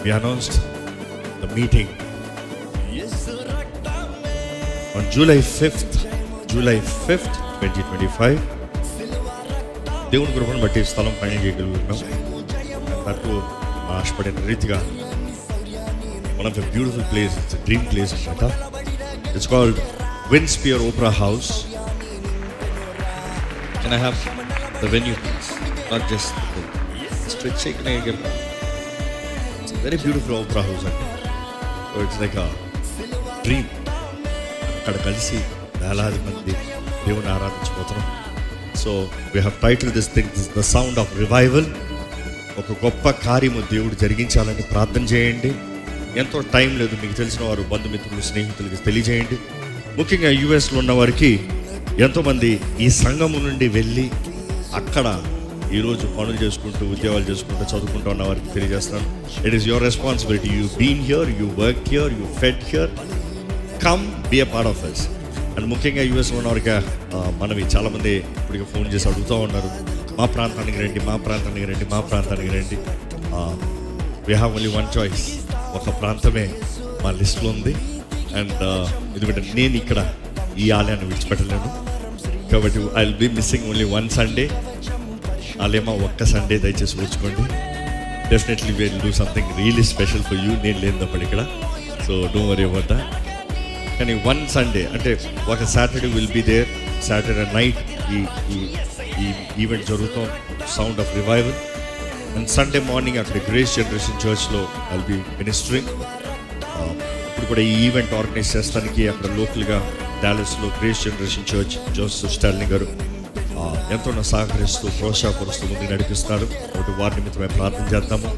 we announced the meeting on July 5th, 2025. దేవుని కృపను బట్టి స్థలం పైన చేయగలుగుతున్నాం. నాకు ఆశపడిన రీతిగా one of the beautiful place, it's a dream place in Mata. It's called Windspear Opera House. Can I have the venue please? Not just the straight shake. It's a very beautiful opera house. So it's like a dream. అక్కడ కలిసి వేలాది మంది దేవుని ఆరాధించబోతున్నాం. So we have title this thing the sound of revival. ఒక గొప్ప కార్యము దేవుడు జరిగించాలని ప్రార్థన చేయండి. ఎంతో టైం లేదు, మీకు తెలిసిన వారు బంధుమిత్రులు స్నేహితులకి తెలియజేయండి. ముఖ్యంగా యుఎస్లో ఉన్న వారికి ఎంతోమంది ఈ సంఘము నుండి వెళ్ళి అక్కడ ఈరోజు పనులు చేసుకుంటూ ఉద్యోగాలు చేసుకుంటూ చదువుకుంటూ ఉన్న వారికి తెలియజేస్తున్నాను. It is your responsibility. You been here, you work here, you fed here, come be a part of us. And ముఖ్యంగా యూఎస్లో ఉన్నవారికి మనవి చాలామంది ఇప్పటికి ఫోన్ చేసి అడుగుతూ ఉన్నారు, మా ప్రాంతానికి రండి, మా ప్రాంతానికి రండి, మా ప్రాంతానికి రండి. We have only one choice. ఒక ప్రాంతమే మా లిస్ట్లో ఉంది. అండ్ ఎందుకంటే నేను ఇక్కడ ఈ ఆలయాన్ని విడిచిపెట్టలేను కాబట్టి I will be missing only one Sunday. ఆలయమా ఒక్క సండే దయచేసి కూర్చుకోండి. Definitely will do something really special for you. నేను లేనప్పుడు ఇక్కడ, so don't worry about that. కానీ వన్ సండే అంటే ఒక Saturday will be there. Saturday night ఈ ఈవెంట్ జరుగుతాం, sound of revival. And Sunday morning అక్కడ గ్రేస్ జనరేషన్ చర్చ్లో ఐ విల్ బీ మినిస్టరింగ్. ఇప్పుడు కూడా ఈ ఈవెంట్ ఆర్గనైజ్ చేస్తానికి అక్కడ లోకల్గా డాలస్లో grace generation church Joseph Stalin గారు ఎంతో సహకరిస్తూ ప్రోత్సాహపరుస్తూ ముందుకు నడిపిస్తున్నారు. కాబట్టి వారి నిమిత్తమే ప్రార్థన చేద్దాము.